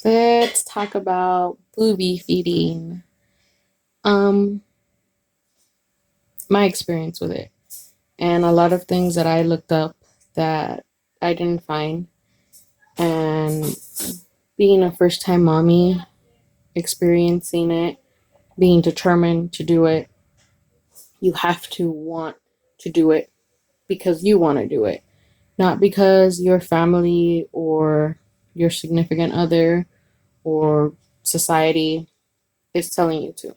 Let's talk about booby feeding. Um, my experience with it, and a lot of things that I looked up that I didn't find. And being a first time mommy, experiencing it, being determined to do it, you have to want to do it because you want to do it, not because your family or your significant other or society is telling you to.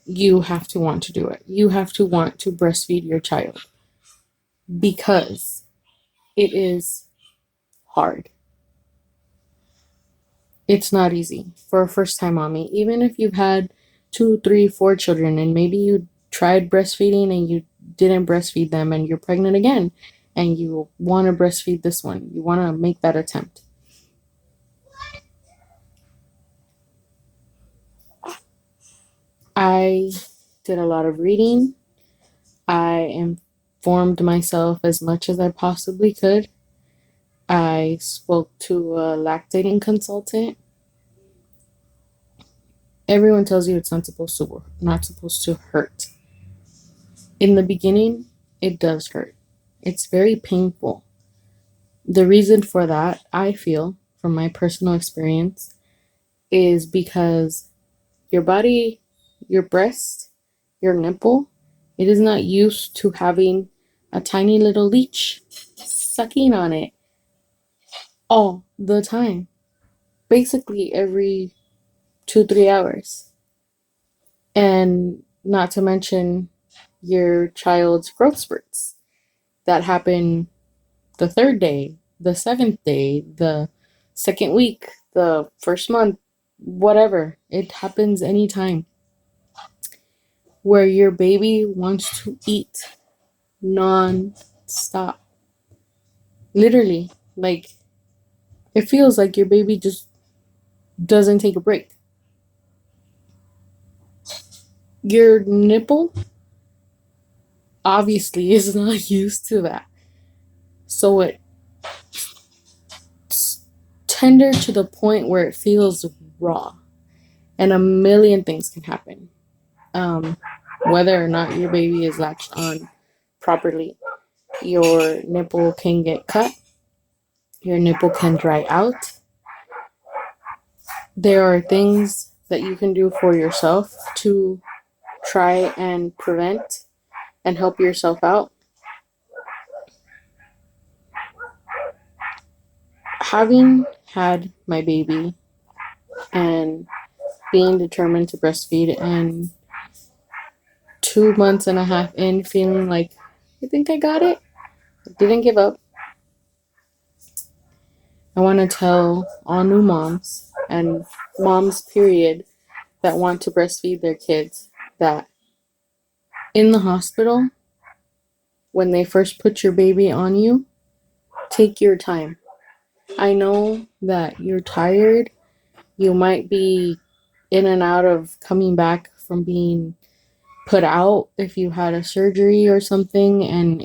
You have to want to do it. You have to want to breastfeed your child because it is hard. It's not easy for a first time mommy. Even if you've had two, three, four children and maybe you tried breastfeeding and you didn't breastfeed them and you're pregnant again and you want to breastfeed this one, you want to make that attempt. I did a lot of reading. I informed myself as much as I possibly could. I spoke to a lactating consultant. Everyone tells you it's not supposed to hurt. In the beginning, it does hurt. It's very painful. The reason for that, I feel, from my personal experience, is because your body, your breast, your nipple, it is not used to having a tiny little leech sucking on it all the time. Basically, every 2, 3 hours. And not to mention your child's growth spurts that happen the third day, the seventh day, the second week, the first month, whatever. It happens anytime where your baby wants to eat non-stop. Literally, like it feels like your baby just doesn't take a break. Your nipple obviously is not used to that. So it's tender to the point where it feels raw. And a million things can happen. Um, Whether or not your baby is latched on properly, your nipple can get cut, your nipple can dry out. There are things that you can do for yourself to try and prevent and help yourself out. Having had my baby and being determined to breastfeed and 2 months and a half in feeling like I think I got it, I didn't give up. I want to tell all new moms and moms period that want to breastfeed their kids that in the hospital when they first put your baby on you, take your time. I know that you're tired. You might be in and out of coming back from being put out if you had a surgery or something and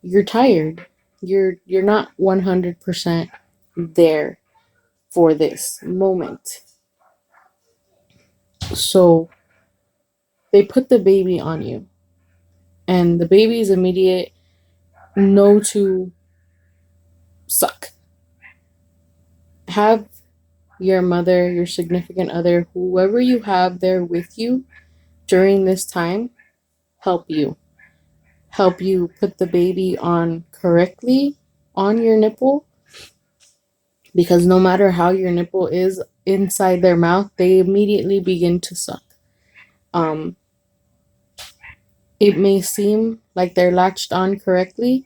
you're tired. You're not 100% there for this moment. So they put the baby on you and the baby's immediate no to suck. Have your mother, your significant other, whoever you have there with you during this time help you. Help you put the baby on correctly on your nipple because no matter how your nipple is inside their mouth, they immediately begin to suck. Um, it may seem like they're latched on correctly.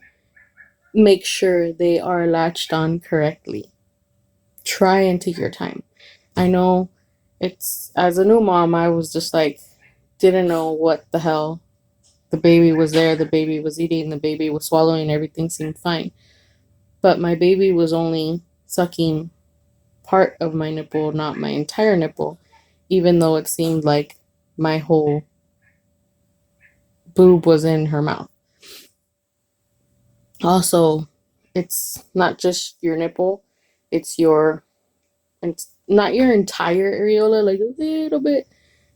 Make sure they are latched on correctly. Try and take your time. I know it's as a new mom, I was just like, didn't know what the hell. The baby was there, the baby was eating, the baby was swallowing, everything seemed fine. But my baby was only sucking part of my nipple, not my entire nipple, even though it seemed like my whole boob was in her mouth. Also, it's not just your nipple, It's your, it's not your entire areola, like a little bit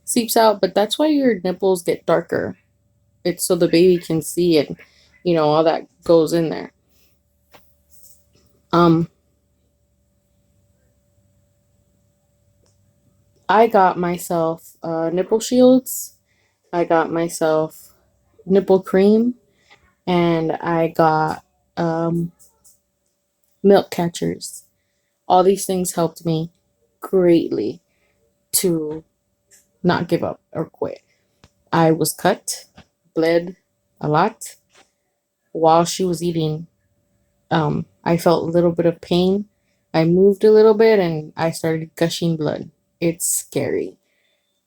seeps out, but that's why your nipples get darker. It's so the baby can see it, all that goes in there. Um, I got myself nipple shields. I got myself nipple cream, and I got um, milk catchers. All these things helped me greatly to not give up or quit. I was cut, bled a lot while she was eating. I felt a little bit of pain. I moved a little bit and I started gushing blood. It's scary.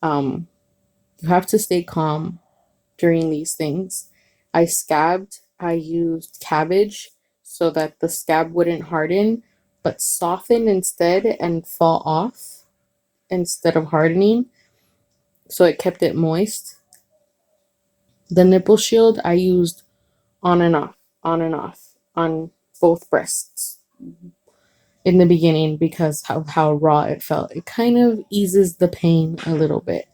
Um, you have to stay calm during these things. I scabbed. I used cabbage so that the scab wouldn't harden, but soften instead and fall off instead of hardening. So it kept it moist. The nipple shield I used on and off, on and off, on both breasts in the beginning because of how raw it felt. It kind of eases the pain a little bit.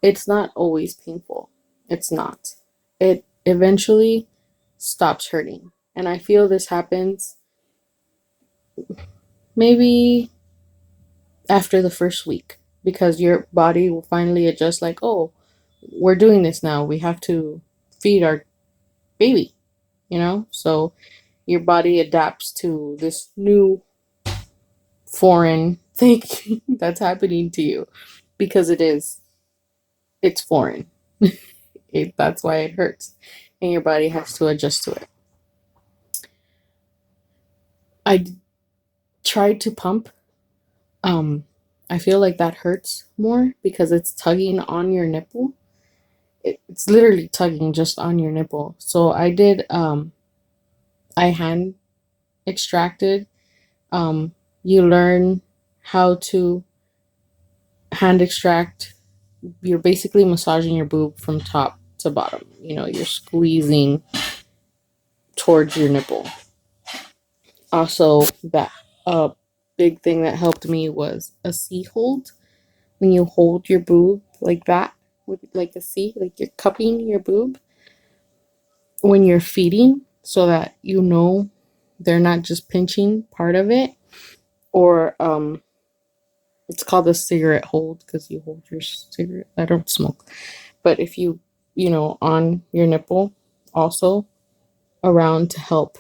It's not always painful. It's not. It eventually stops hurting. And I feel this happens maybe after the first week because your body will finally adjust, like, oh, we're doing this now. We have to feed our baby, So your body adapts to this new foreign thing that's happening to you because it's foreign. That's why it hurts, and your body has to adjust to it. I tried to pump. I feel like that hurts more because it's tugging on your nipple. It's literally tugging just on your nipple. So I did. I hand extracted. You learn how to hand extract. You're basically massaging your boob from top to bottom. You're squeezing towards your nipple. Also, that big thing that helped me was a C hold. When you hold your boob like that, with like a C, like you're cupping your boob when you're feeding, so that they're not just pinching part of it, or it's called a cigarette hold because you hold your cigarette. I don't smoke, but if on your nipple, also around to help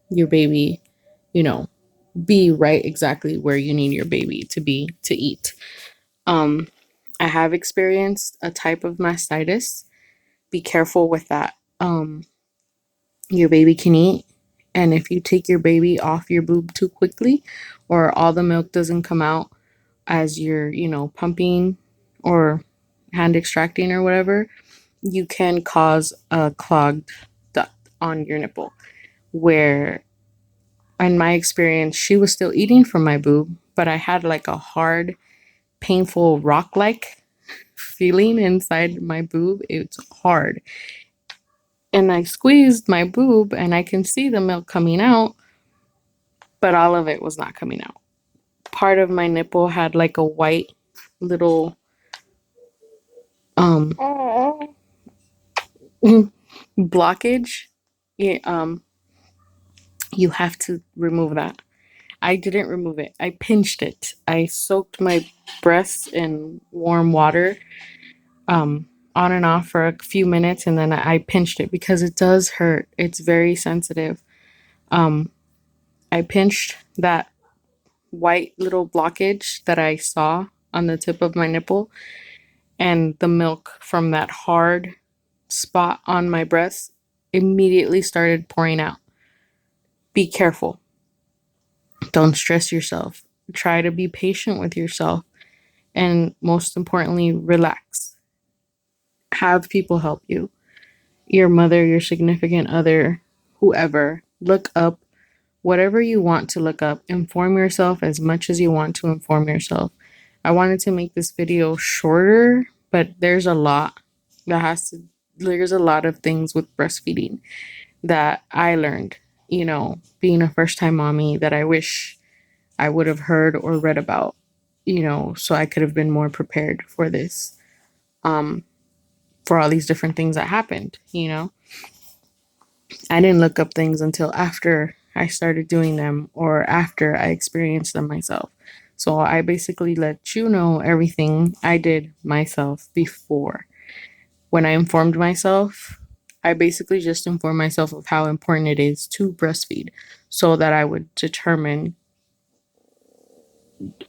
your baby, you know, be right exactly where you need your baby to be to eat. Um, I have experienced a type of mastitis. Be careful with that. Your baby can eat, and if you take your baby off your boob too quickly, or all the milk doesn't come out as you're, pumping or hand extracting or whatever, you can cause a clogged duct on your nipple. Where, in my experience, she was still eating from my boob, but I had like a hard, painful rock like feeling inside my boob. It's hard. And I squeezed my boob and I can see the milk coming out, but all of it was not coming out. Part of my nipple had like a white little um blockage. Yeah, you have to remove that. I didn't remove it. I pinched it. I soaked my breasts in warm water, on and off for a few minutes, and then I pinched it because it does hurt. It's very sensitive. Um, I pinched that white little blockage that I saw on the tip of my nipple, and the milk from that hard spot on my breast immediately started pouring out. Be careful. Don't stress yourself. Try to be patient with yourself. And most importantly, relax. Have people help you. Your mother, your significant other, whoever. Look up whatever you want to look up. Inform yourself as much as you want to inform yourself. I wanted to make this video shorter, but there's a lot there's a lot of things with breastfeeding that I learned, being a first time mommy, that I wish I would have heard or read about, so I could have been more prepared for this, for all these different things that happened. I didn't look up things until after I started doing them or after I experienced them myself. So I basically let you know everything I did myself before. When I informed myself, I basically just informed myself of how important it is to breastfeed so that I would determine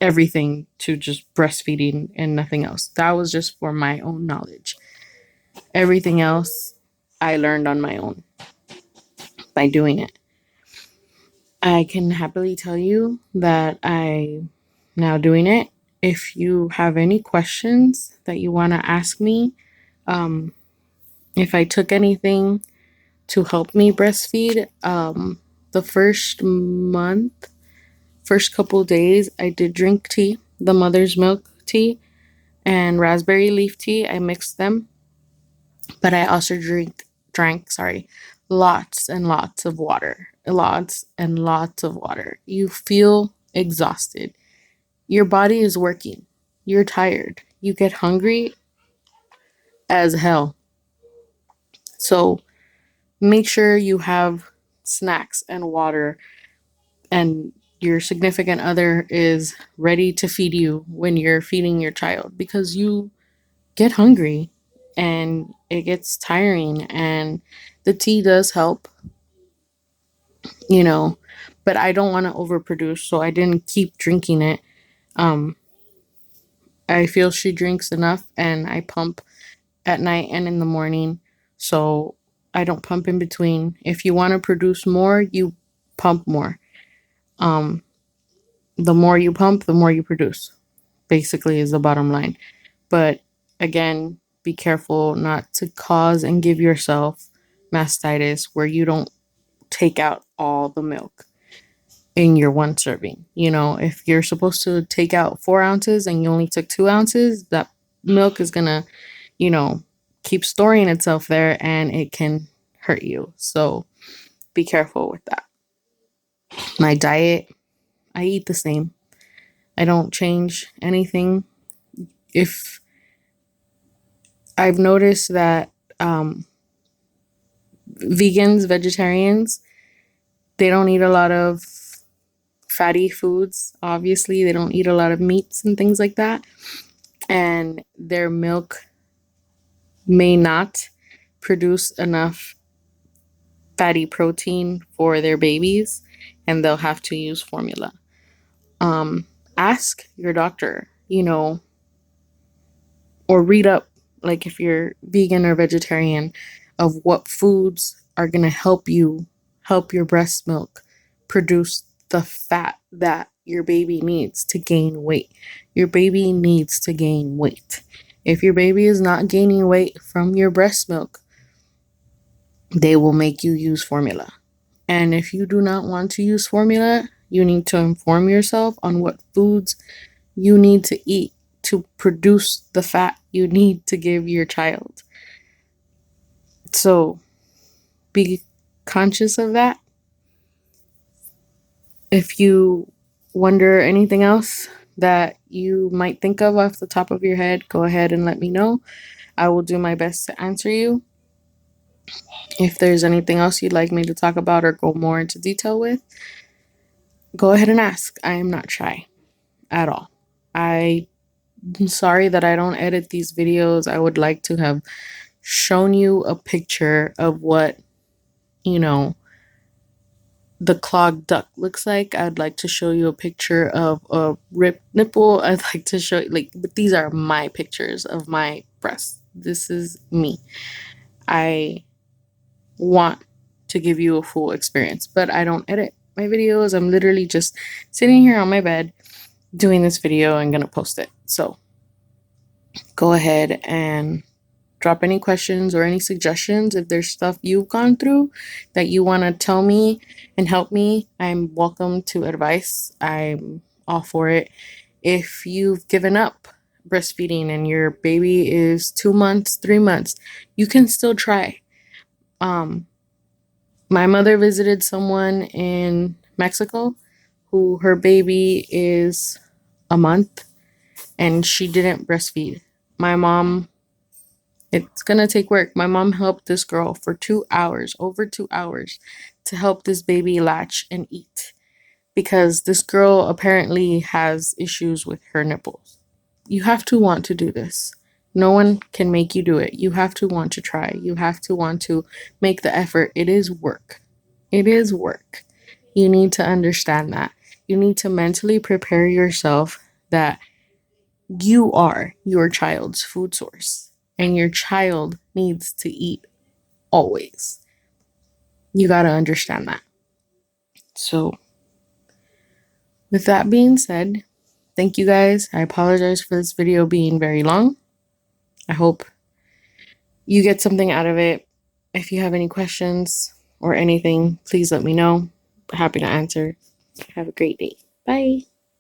everything to just breastfeeding and nothing else. That was just for my own knowledge. Everything else I learned on my own by doing it. I can happily tell you that I'm now doing it. If you have any questions that you want to ask me, um, if I took anything to help me breastfeed, the first couple days, I did drink tea, the mother's milk tea and raspberry leaf tea. I mixed them, but I also drank, sorry, lots and lots of water. Lots and lots of water. You feel exhausted. Your body is working. You're tired. You get hungry as hell. So make sure you have snacks and water, and your significant other is ready to feed you when you're feeding your child, because you get hungry and it gets tiring, and the tea does help, you know, but I don't want to overproduce, so I didn't keep drinking it. Um, I feel she drinks enough, and I pump at night and in the morning, so I don't pump in between. If you want to produce more, you pump more. Um, the more you pump, the more you produce, basically, is the bottom line. But again, be careful not to cause and give yourself mastitis where you don't take out all the milk in your one serving. If you're supposed to take out 4 ounces and you only took 2 ounces, that milk is gonna, you know, keep storing itself there and it can hurt you. So be careful with that. My diet, I eat the same. I don't change anything. If I've noticed that vegans, vegetarians, they don't eat a lot of fatty foods. Obviously, they don't eat a lot of meats and things like that. And their milk may not produce enough fatty protein for their babies, and they'll have to use formula. Ask your doctor, or read up, like if you're vegan or vegetarian, of what foods are going to help your breast milk produce the fat that your baby needs to gain weight. Your baby needs to gain weight. If your baby is not gaining weight from your breast milk, they will make you use formula. And if you do not want to use formula, you need to inform yourself on what foods you need to eat to produce the fat you need to give your child. So be conscious of that. If you wonder anything else that you might think of off the top of your head, go ahead and let me know. I will do my best to answer you. If there's anything else you'd like me to talk about or go more into detail with, go ahead and ask. I am not shy at all. I'm sorry that I don't edit these videos. I would like to have shown you a picture of what, the clogged duct looks like. I'd like to show you a picture of a ripped nipple. I'd like to show you, but these are my pictures of my breasts. This is me. I want to give you a full experience, but I don't edit my videos. I'm literally just sitting here on my bed doing this video and gonna post it. So go ahead and drop any questions or any suggestions. If there's stuff you've gone through that you want to tell me and help me, I'm welcome to advice. I'm all for it. If you've given up breastfeeding and your baby is 2 months, 3 months, you can still try. My mother visited someone in Mexico who her baby is a month and she didn't breastfeed. My mom, it's gonna take work. My mom helped this girl for 2 hours, over 2 hours, to help this baby latch and eat because this girl apparently has issues with her nipples. You have to want to do this. No one can make you do it. You have to want to try. You have to want to make the effort. It is work. It is work. You need to understand that. You need to mentally prepare yourself that you are your child's food source and your child needs to eat always. You got to understand that. So, with that being said, thank you guys. I apologize for this video being very long. I hope you get something out of it. If you have any questions or anything, please let me know. Happy to answer. Have a great day. Bye.